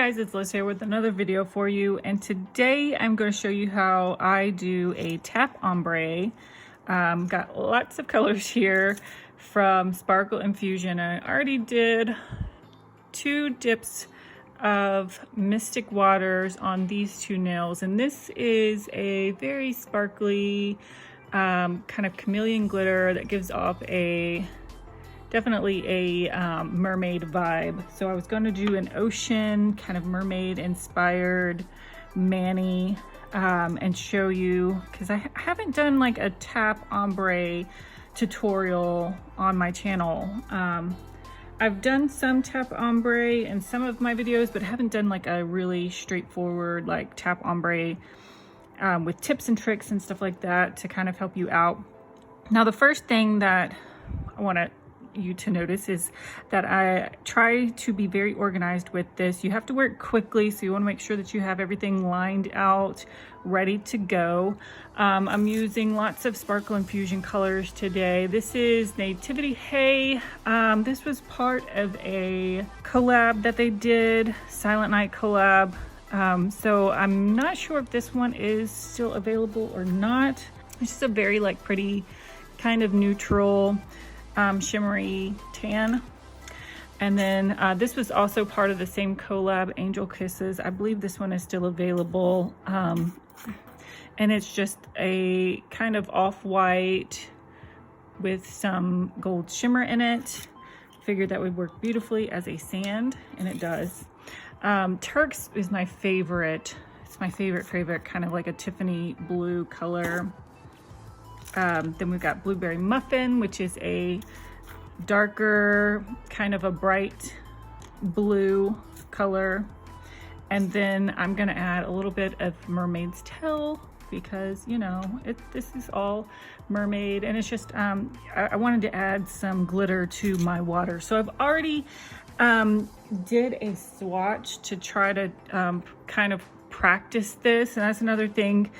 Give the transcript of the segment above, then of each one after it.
guys, it's Liz here with another video for you, and today I'm going to show you how I do a tap ombre. Got lots of colors here from Sparkle Infusion. I already did 2 dips of Mystic Waters on these 2 nails, and this is a very sparkly kind of chameleon glitter that gives off definitely a mermaid vibe. So I was going to do an ocean kind of mermaid inspired mani and show you, because I haven't done like a tap ombre tutorial on my channel. I've done some tap ombre in some of my videos, but haven't done like a really straightforward like tap ombre with tips and tricks and stuff like that to kind of help you out. Now, the first thing that I want you to notice is that I try to be very organized with this. You have to work quickly, so you want to make sure that you have everything lined out, ready to go. I'm using lots of Sparkle Infusion colors today. This is Nativity Hay. This was part of a collab that they did, Silent Night collab. So I'm not sure if this one is still available or not. It's just a very like pretty kind of neutral shimmery tan. And then this was also part of the same collab, Angel Kisses. I believe this one is still available, and it's just a kind of off-white with some gold shimmer in it. Figured that would work beautifully as a sand, and it does. Turks is my favorite. It's my favorite, kind of like a Tiffany blue color. Then we've got Blueberry Muffin, which is a darker, kind of a bright blue color. And then I'm gonna add a little bit of Mermaid's Tail because, you know, this is all mermaid, and it's just, I wanted to add some glitter to my water. So I've already did a swatch to try to kind of practice this, and that's another thing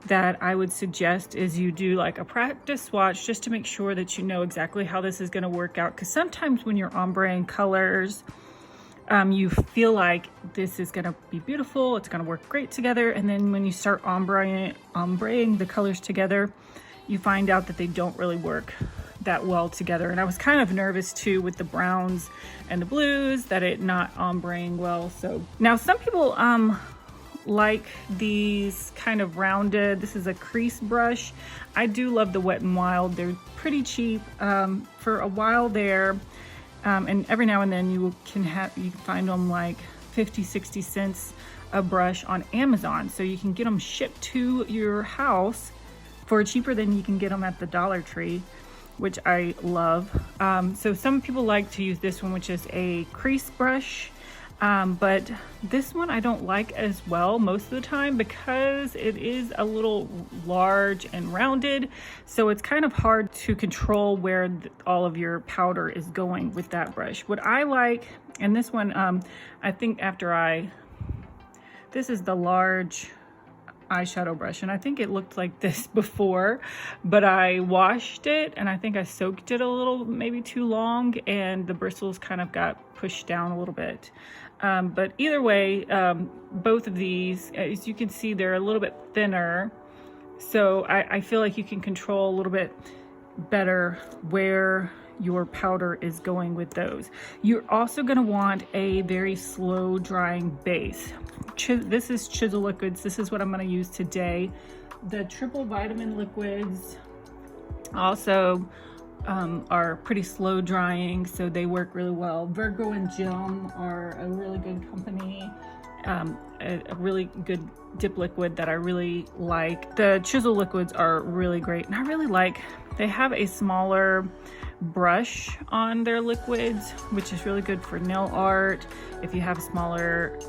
that I would suggest is you do like a practice swatch just to make sure that you know exactly how this is going to work out, because sometimes when you're ombreing colors, you feel like this is going to be beautiful, it's going to work great together, and then when you start ombreing the colors together, you find out that they don't really work that well together. And I was kind of nervous too with the browns and the blues that it not ombreing well. So now some people like these kind of rounded, this is a crease brush. I do love the Wet n Wild. They're pretty cheap for a while there, and every now and then you can find them like 50-60 cents a brush on Amazon, so you can get them shipped to your house for cheaper than you can get them at the Dollar Tree, which I love. So some people like to use this one, which is a crease brush. But this one I don't like as well most of the time because it is a little large and rounded, so it's kind of hard to control where all of your powder is going with that brush. What I like, and this one, I think this is the large eyeshadow brush, and I think it looked like this before, but I washed it and I think I soaked it a little, maybe too long, and the bristles kind of got pushed down a little bit. But either way, both of these, as you can see, they're a little bit thinner, so I feel like you can control a little bit better where your powder is going with those. You're also going to want a very slow drying base. This is Chisel Liquids. This is what I'm going to use today. The triple vitamin liquids also are pretty slow drying, so they work really well. Virgo and Gem are a really good company, a really good dip liquid that I really like. The Chisel Liquids are really great, and I really like, they have a smaller brush on their liquids, which is really good for nail art if you have smaller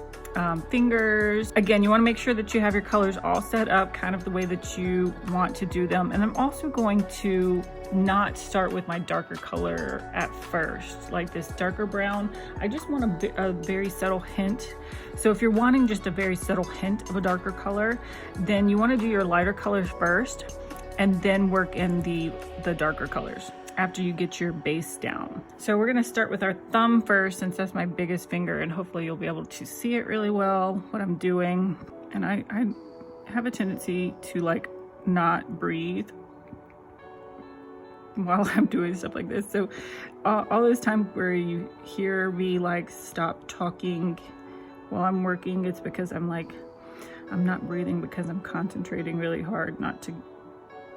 fingers. Again, you want to make sure that you have your colors all set up kind of the way that you want to do them. And I'm also going to not start with my darker color at first, like this darker brown. I just want a very subtle hint. So if you're wanting just a very subtle hint of a darker color, then you want to do your lighter colors first and then work in the darker colors. after you get your base down. So we're gonna start with our thumb first, since that's my biggest finger, and hopefully you'll be able to see it really well, what I'm doing. And I have a tendency to like not breathe while I'm doing stuff like this. So all those times where you hear me like stop talking while I'm working, it's because I'm not breathing, because I'm concentrating really hard not to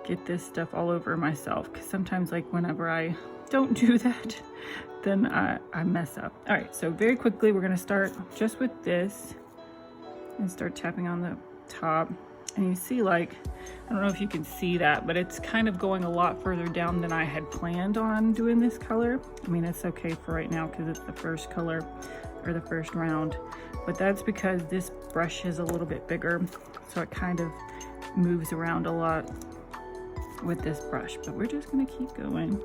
get this stuff all over myself. Because sometimes, like, whenever I don't do that, then I mess up. All right, so very quickly we're gonna start just with this and start tapping on the top. And you see, like, I don't know if you can see that, but it's kind of going a lot further down than I had planned on doing this color. I mean, it's okay for right now because it's the first color, or the first round, but that's because this brush is a little bit bigger, so it kind of moves around a lot with this brush. But we're just gonna keep going.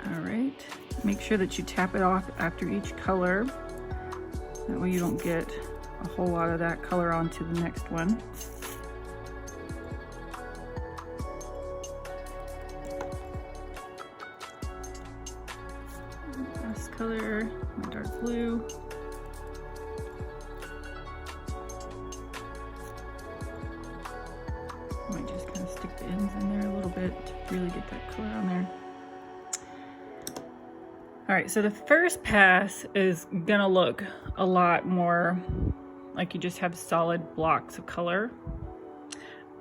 All right, make sure that you tap it off after each color. That way you don't get a whole lot of that color onto the next one. Last color, my dark blue. I might just kind of stick the ends in there a little bit to really get that color on there. All right, so the first pass is gonna look a lot more like you just have solid blocks of color.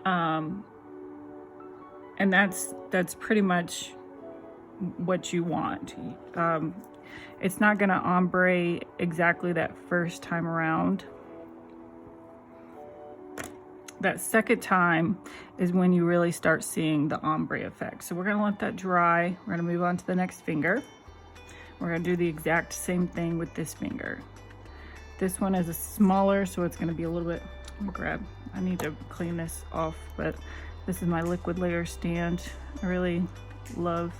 And that's pretty much what you want. It's not gonna ombre exactly that first time around. That second time is when you really start seeing the ombre effect. So we're gonna let that dry. We're gonna move on to the next finger. We're gonna do the exact same thing with this finger. This one is a smaller, so it's gonna be a little bit, I need to clean this off, but this is my liquid layer stand. I really love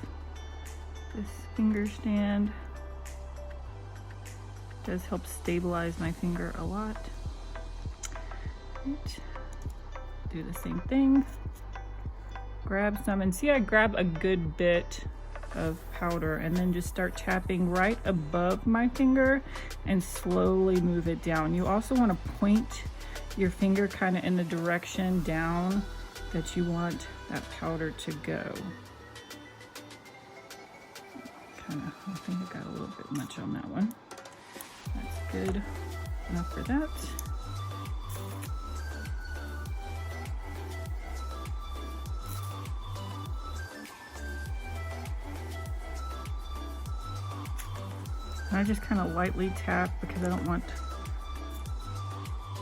this finger stand. It does help stabilize my finger a lot. Right. Do the same thing. Grab some, and see, I grab a good bit of powder and then just start tapping right above my finger and slowly move it down. You also want to point your finger kind of in the direction down that you want that powder to go. I think I got a little bit much on that one. That's good enough for that. I just kind of lightly tap because I don't want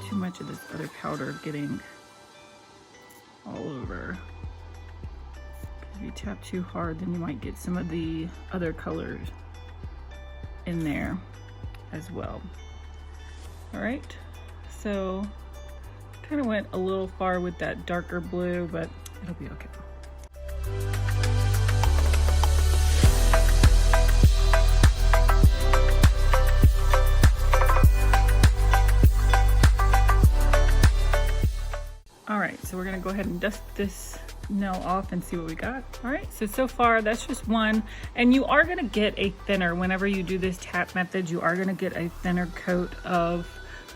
too much of this other powder getting all over. If you tap too hard, then you might get some of the other colors in there as well. All right, so kind of went a little far with that darker blue, but it'll be okay. So we're gonna go ahead and dust this nail off and see what we got. All right, so far that's just one. And you are gonna get a thinner, whenever you do this tap method, you are gonna get a thinner coat of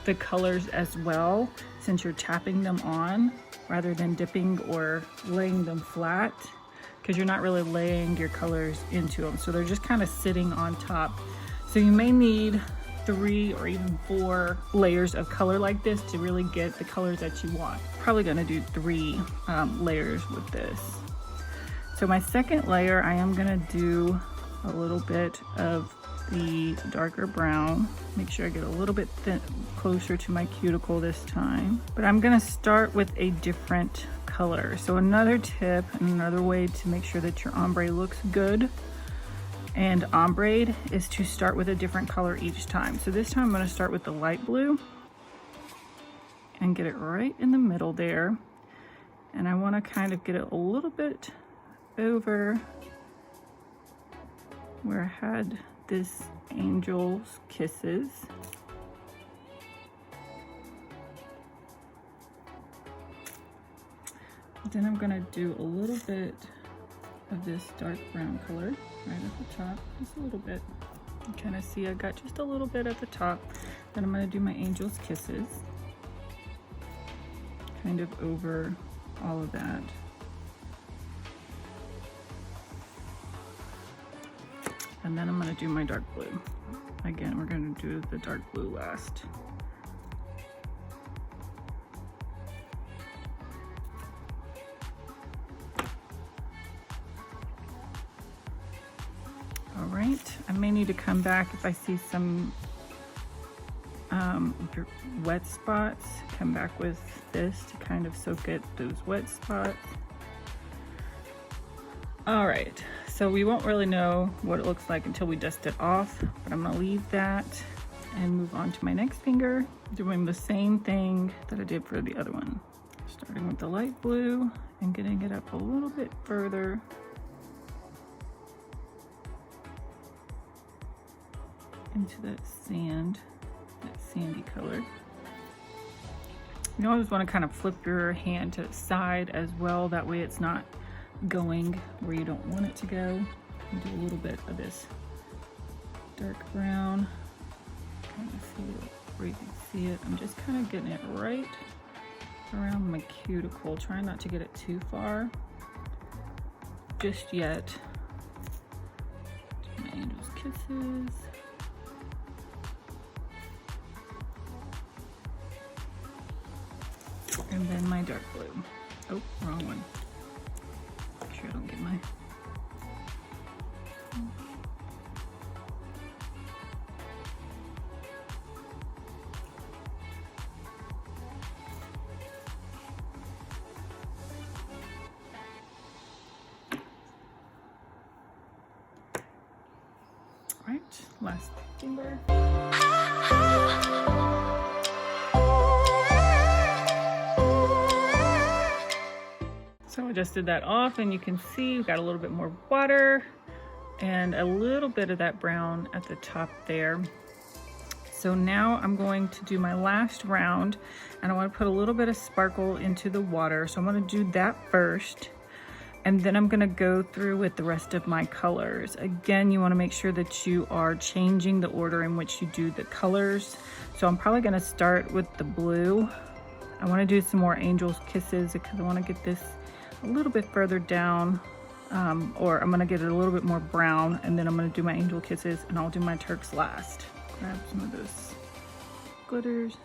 the colors as well, since you're tapping them on rather than dipping or laying them flat, because you're not really laying your colors into them. So they're just kind of sitting on top. So you may need 3 or even 4 layers of color like this to really get the colors that you want. Probably gonna do 3 layers with this. So my second layer, I am gonna do a little bit of the darker brown. Make sure I get a little bit closer to my cuticle this time. But I'm gonna start with a different color. So another tip and another way to make sure that your ombre looks good and ombre is to start with a different color each time. So this time I'm going to start with the light blue and get it right in the middle there. And I want to kind of get it a little bit over where I had this angel's kisses. Then I'm gonna do a little bit of this dark brown color right at the top, just a little bit. You kind of see I got just a little bit at the top. Then I'm gonna do my Angel's Kisses, kind of over all of that. And then I'm gonna do my dark blue. Again, we're gonna do the dark blue last. All right, I may need to come back if I see some wet spots, come back with this to kind of soak it, those wet spots. All right, so we won't really know what it looks like until we dust it off, but I'm gonna leave that and move on to my next finger, doing the same thing that I did for the other one. Starting with the light blue and getting it up a little bit further. Into that sand, that sandy color. You always want to kind of flip your hand to the side as well, that way it's not going where you don't want it to go. And do a little bit of this dark brown. Kind of see it where you can see it. I'm just kind of getting it right around my cuticle, trying not to get it too far just yet. Do my Angel's Kisses. And then my dark blue. Oh, wrong one. Make sure I don't get my... All right, last finger. So I just did that off, and you can see we've got a little bit more water and a little bit of that brown at the top there. So now I'm going to do my last round, and I want to put a little bit of sparkle into the water. So I'm going to do that first, and then I'm going to go through with the rest of my colors. Again, you want to make sure that you are changing the order in which you do the colors. So I'm probably going to start with the blue. I want to do some more Angel's Kisses because I want to get this a little bit further down, or I'm gonna get it a little bit more brown, and then I'm gonna do my Angel Kisses, and I'll do my Turks last. Grab some of those glitters.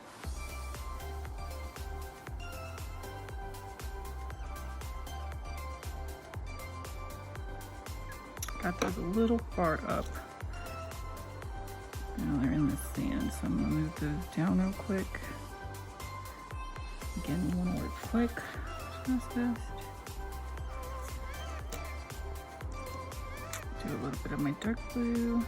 Got those a little far up. Now they're in the sand, so I'm gonna move those down real quick. Again, you wanna work quick, fast. Do a little bit of my dark blue.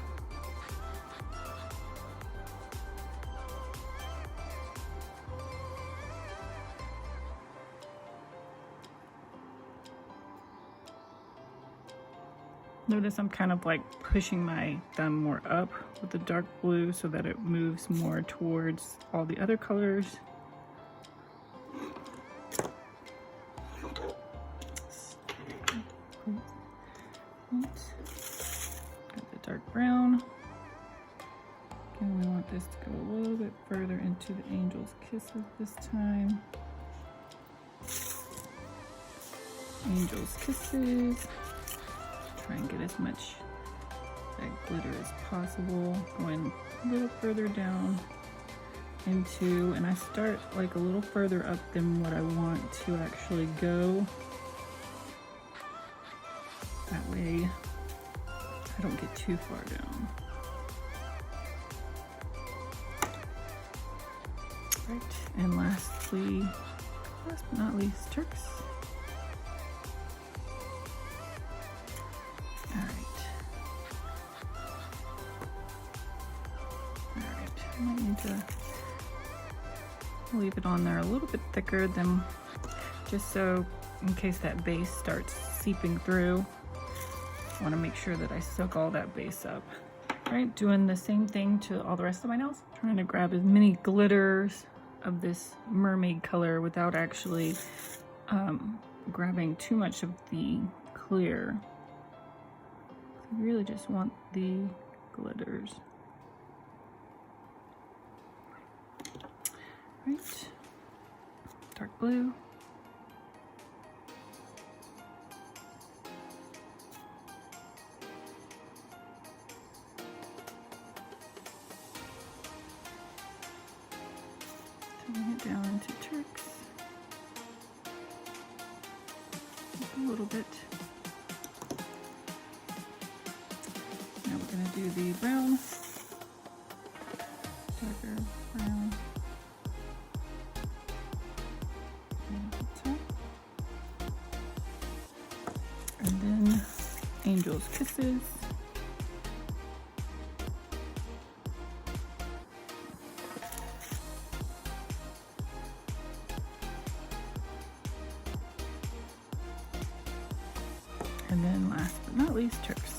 Notice I'm kind of like pushing my thumb more up with the dark blue so that it moves more towards all the other colors. Got the dark brown. And we want this to go a little bit further into the Angel's Kisses this time. Angel's Kisses. Try and get as much that glitter as possible. Going a little further down into, and I start like a little further up than what I want to actually go. That way I don't get too far down. Right, and lastly, last but not least, Turks. I might need to leave it on there a little bit thicker than, just so in case that base starts seeping through. I want to make sure that I soak all that base up. All right, doing the same thing to all the rest of my nails. Trying to grab as many glitters of this mermaid color without actually grabbing too much of the clear. I really just want the glitters. Right, dark blue. Turning it down into Turks. Just a little bit. Now we're going to do the brown, darker brown. And then Angel's Kisses. And then last but not least, Turks.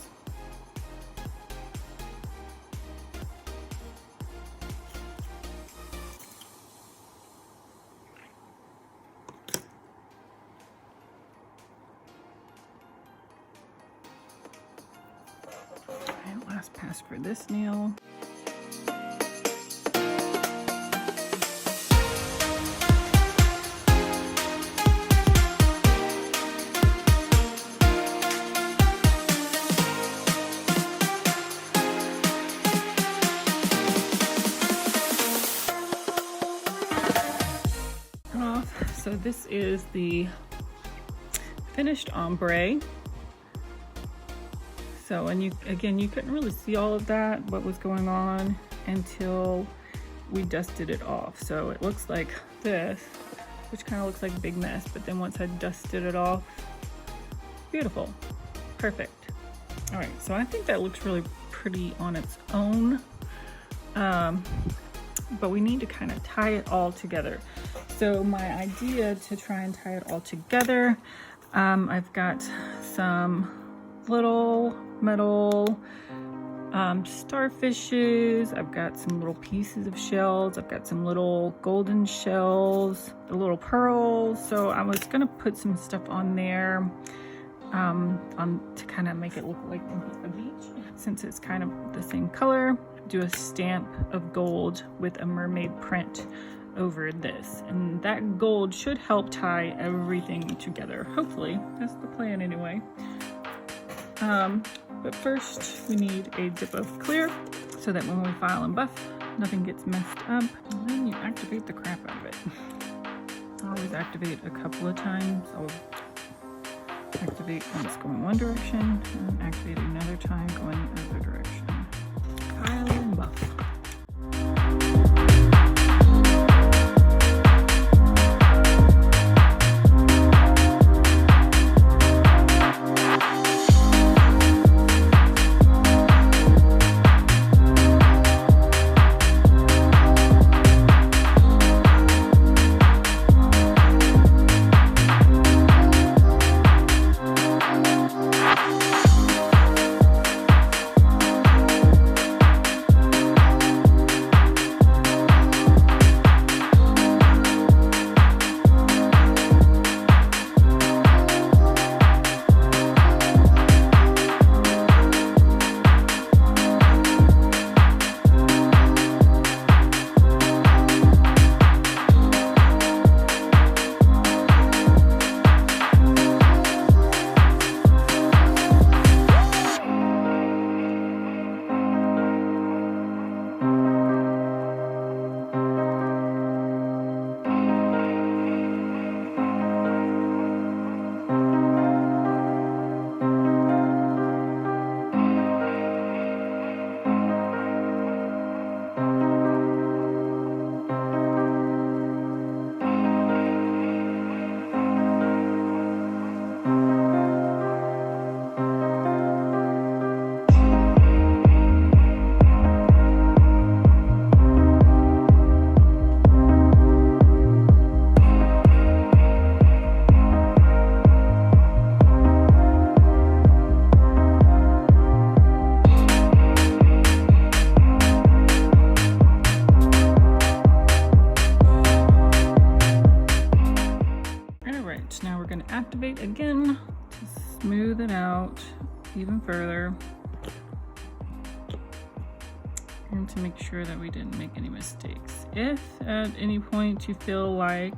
And last pass for this nail. So this is the finished ombre. So, and you couldn't really see all of that, what was going on, until we dusted it off. So it looks like this, which kind of looks like a big mess, but then once I dusted it off, beautiful, perfect. All right, so I think that looks really pretty on its own, but we need to kind of tie it all together. So my idea to try and tie it all together, I've got some little metal starfishes, I've got some little pieces of shells, I've got some little golden shells, the little pearls. So I was gonna put some stuff on there to kind of make it look like a beach, since it's kind of the same color. Do a stamp of gold with a mermaid print over this, and that gold should help tie everything together. Hopefully, that's the plan anyway. But first we need a dip of clear so that when we file and buff, nothing gets messed up. And then you activate the crap out of it. I always activate a couple of times. I'll activate once going one direction and activate another time going the other direction. File and buff. smooth it out even further, and to make sure that we didn't make any mistakes. If at any point you feel like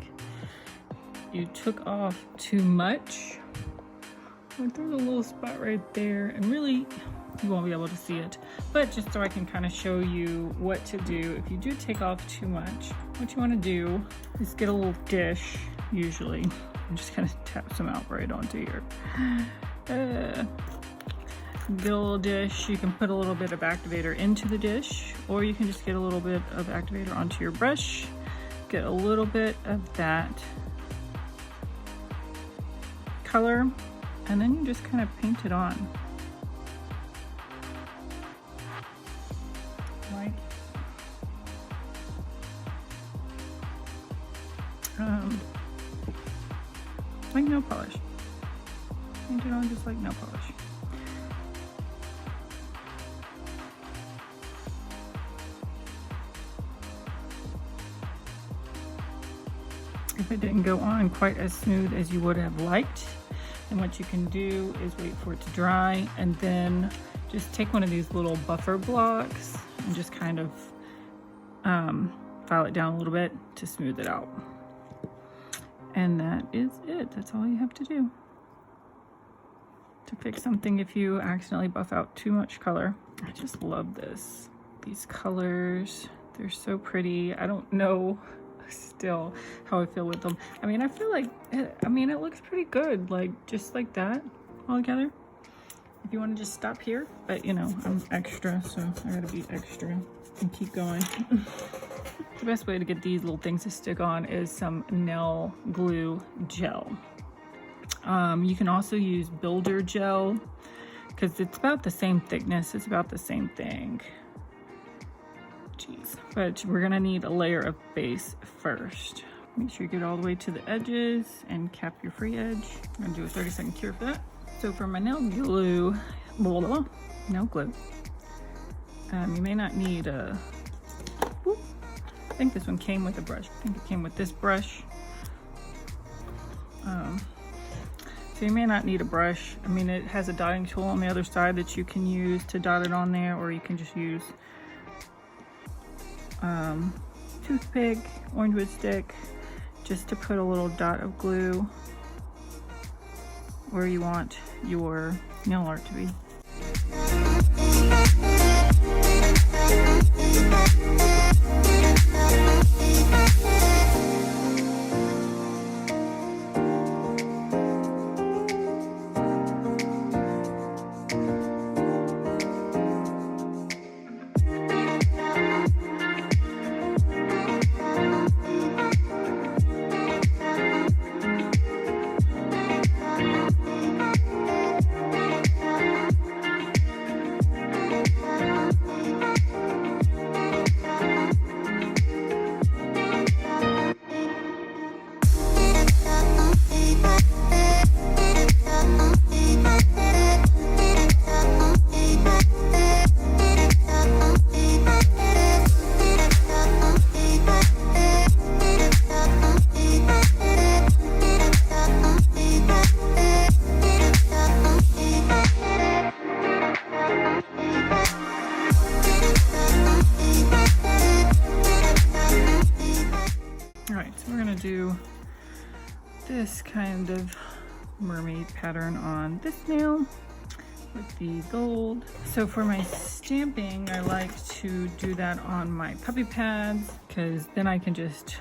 you took off too much, like there's a little spot right there, and really you won't be able to see it, but just so I can kind of show you what to do if you do take off too much. What you want to do is get a little dish, usually, and just kind of tap some out right onto your get a little dish. You can put a little bit of activator into the dish, or you can just get a little bit of activator onto your brush, get a little bit of that color, and then you just kind of paint it on. Like nail polish. Paint it on just like nail polish. If it didn't go on quite as smooth as you would have liked, then what you can do is wait for it to dry, and then just take one of these little buffer blocks and just kind of file it down a little bit to smooth it out. And that is it. That's all you have to do to fix something if you accidentally buff out too much color. I just love this. These colors, they're so pretty. I don't know still how I feel with them. I mean, I feel like, it looks pretty good, like just like that all together. If you want to just stop here, but you know, I'm extra, so I gotta be extra and keep going. The best way to get these little things to stick on is some nail glue gel. You can also use builder gel because it's about the same thickness. It's about the same thing. Jeez. But we're gonna need a layer of base first. Make sure you get all the way to the edges and cap your free edge. I'm gonna do a 30-second cure for that. So for my nail glue, nail glue, you may not need a, I think this one came with a brush. I think it came with this brush. So you may not need a brush. I mean, it has a dotting tool on the other side that you can use to dot it on there, or you can just use toothpick, orange wood stick, just to put a little dot of glue where you want your nail art to be. Do this kind of mermaid pattern on this nail with the gold. So for my stamping, I like to do that on my puppy pads because then I can just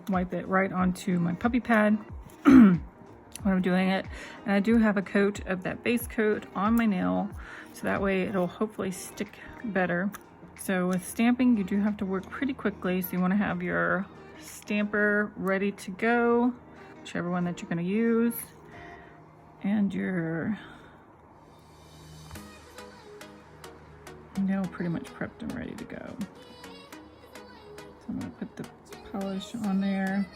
wipe it right onto my puppy pad when I'm doing it. And I do have a coat of that base coat on my nail, so that way it'll hopefully stick better. So with stamping, you do have to work pretty quickly, so you want to have your stamper ready to go, whichever one that you're going to use, and your nail pretty much prepped and ready to go. So I'm going to put the polish on there,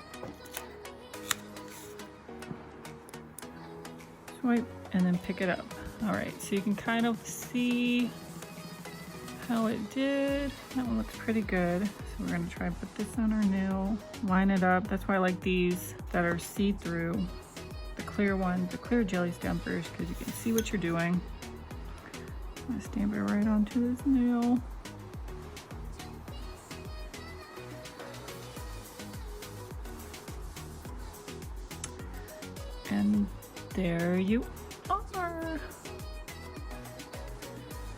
swipe, and then pick it up. All right, so you can kind of see how it did. That one looks pretty good. So we're gonna try and put this on our nail, line it up. That's why I like these that are see-through, the clear one, the clear jelly stamp first because you can see what you're doing. I'm gonna stamp it right onto this nail. And there you are. All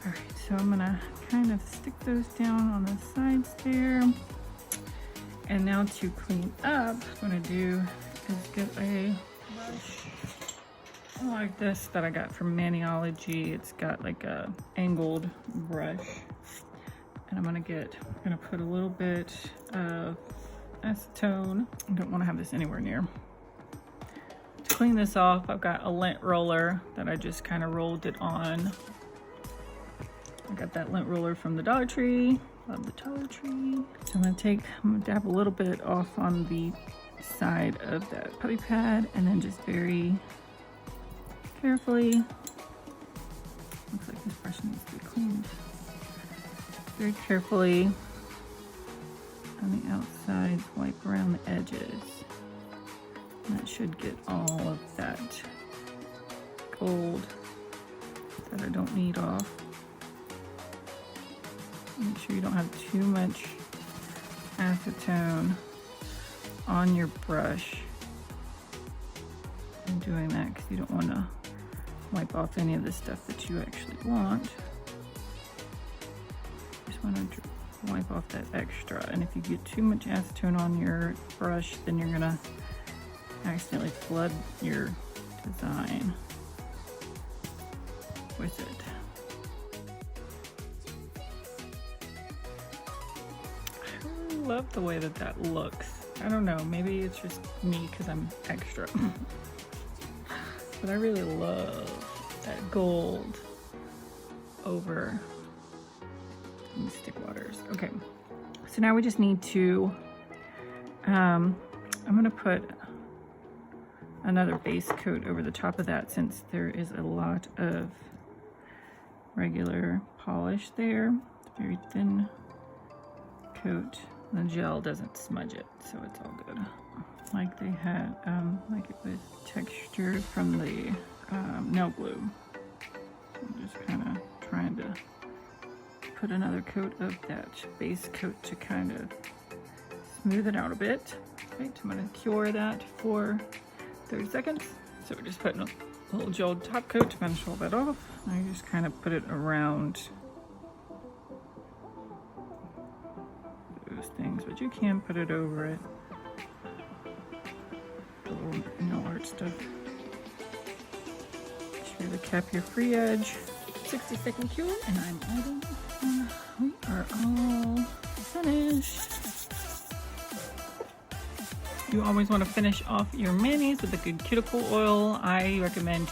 right, so I'm gonna kind of stick those down on the sides there. And now to clean up, what I'm gonna do is get a brush like this that I got from Maniology. It's got like a angled brush. And I'm gonna put a little bit of acetone. I don't wanna have this anywhere near. To clean this off, I've got a lint roller that I just kind of rolled it on. I got that lint roller from the Dollar Tree. Love the Dollar Tree. So I'm gonna dab a little bit off on the side of that puppy pad and then just very carefully, looks like this brush needs to be cleaned. Very carefully on the outsides, wipe around the edges. And that should get all of that gold that I don't need off. Make sure you don't have too much acetone on your brush. I'm doing that because you don't want to wipe off any of the stuff that you actually want. Just want to wipe off that extra. And if you get too much acetone on your brush, then you're gonna accidentally flood your design with it. I love the way that that looks. I don't know, maybe it's just me because I'm extra. But I really love that gold over the stick waters. Okay, so now we just need to, I'm gonna put another base coat over the top of that since there is a lot of regular polish there. It's a very thin coat. The gel doesn't smudge it, so it's all good. Like they had, like it was textured from the nail glue. So I'm just kind of trying to put another coat of that base coat to kind of smooth it out a bit. Right, I'm gonna cure that for 30 seconds. So we're just putting a little gelled top coat to finish all that off. I just kind of put it around those things, but you can put it over it. The little nail art stuff. Make sure to cap your free edge. 60-second cure, and I'm adding. We are all finished. You always want to finish off your manis with a good cuticle oil. I recommend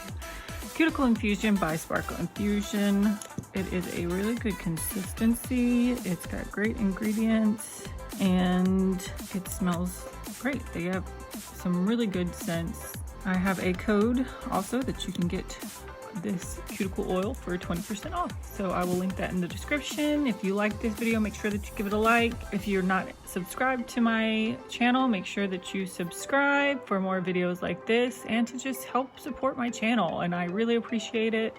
Cuticle Infusion by Sparkle Infusion. It is a really good consistency. It's got great ingredients and it smells great. They have some really good scents. I have a code also that you can get this cuticle oil for 20% off. So I will link that in the description. If you like this video, make sure that you give it a like. If you're not subscribed to my channel, make sure that you subscribe for more videos like this and to just help support my channel. And I really appreciate it.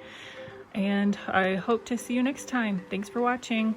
And I hope to see you next time. Thanks for watching.